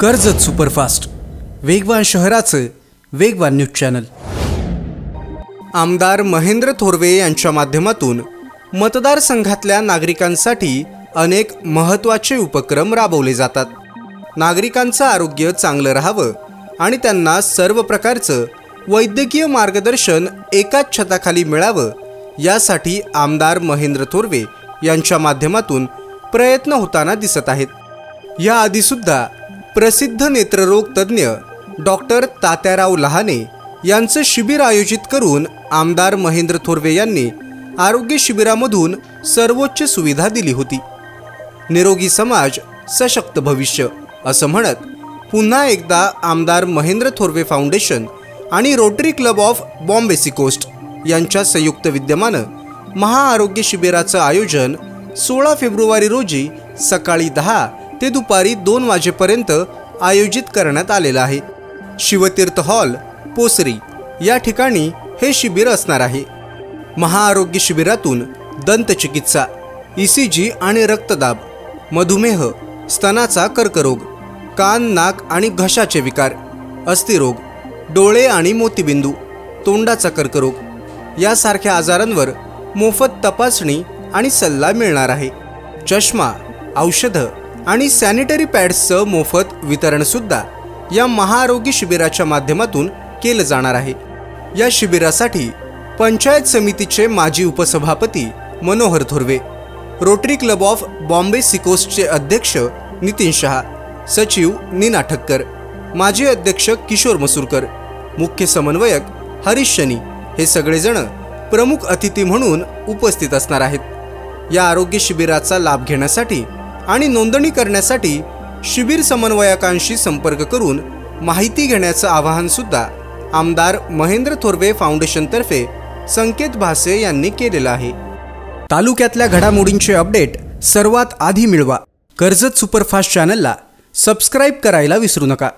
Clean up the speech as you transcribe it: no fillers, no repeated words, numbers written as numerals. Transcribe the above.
Karjat superfast, वेगवान शहराचे वेगवान न्यूज चॅनल। आमदार महेंद्र थोरवे यांच्या माध्यमातून मतदारसंघातल्या नागरिकांसाठी अनेक महत्त्वाचे उपक्रम राबवले जातात। नागरिकांचं आरोग्य चांगलं राहावं आणि त्यांना सर्व प्रकारचं वैद्यकीय मार्गदर्शन एकाच छताखाली मिळावं यासाठी आमदार महेंद्र थोरवे यांच्या माध्यमातून प्रयत्न होताना दिसत आहेत। याआधी सुद्धा प्रसिद्ध नेत्ररोग तज्ञ डॉक्टर तात्याराव लहाने यांचं शिबिर आयोजित करून आमदार महेंद्र थोरवे यांनी आरोग्य शिबिरामधून सर्वोच्च सुविधा दिली होती। निरोगी समाज सशक्त भविष्य असं म्हणत पुन्हा एकदा आमदार महेंद्र थोरवे फाउंडेशन आणि रोटरी क्लब ऑफ बॉम्बे सीकोस्ट यांच्या संयुक्त विद्यमानं महाआरोग्य शिबिराचं आयोजन 16 फेब्रुवारी रोजी सकाळी 10 ते दुपारी 2 वाजेपर्यंत आयोजित करण्यात आलेलं आहे। शिवतीर्थ हॉल पोसरी या ठिकाणी हे शिबिर असणार आहे। महाआरोग्य शिबिरातून दंतचिकित्सा, ECG आणि रक्तदाब, मधुमेह, स्तनाचा कर्करोग, कान नाक आणि घशाचे विकार, अस्थिरोग, डोळे आणि मोतीबिंदू, तोंडाचा कर्करोग यासारख्या आजारांवर मोफत तपासणी आणि सल्ला मिळणार आहे। चष्मा, औषधं आणि सॅनिटरी पॅड्सचं मोफत वितरण सुद्धा या महाआरोग्य शिबिराच्या माध्यमातून केलं जाणार आहे। या शिबिरासाठी पंचायत समितीचे माजी उपसभापती Manohar Thorve, rotary club of Bombay सीकोस्टचे अध्यक्ष नितीन शहा, सचिव नीना ठक्कर, माजी अध्यक्ष किशोर मसूरकर, मुख्य समन्वयक हरीश शनी हे सगळेजण प्रमुख अतिथी म्हणून उपस्थित असणार आहेत। या आरोग्य शिबिराचा लाभ घेण्यासाठी आणि नोंदणी करण्यासाठी शिबिर समन्वयकांशी संपर्क करून माहिती घेण्याचं आवाहन सुद्धा आमदार महेंद्र थोरवे फाउंडेशनतर्फे संकेत भासे यांनी केलेलं आहे। तालुक्यातल्या घडामोडींचे अपडेट सर्वात आधी मिळवा। कर्जत सुपरफास्ट चॅनलला सबस्क्राइब करायला विसरू नका।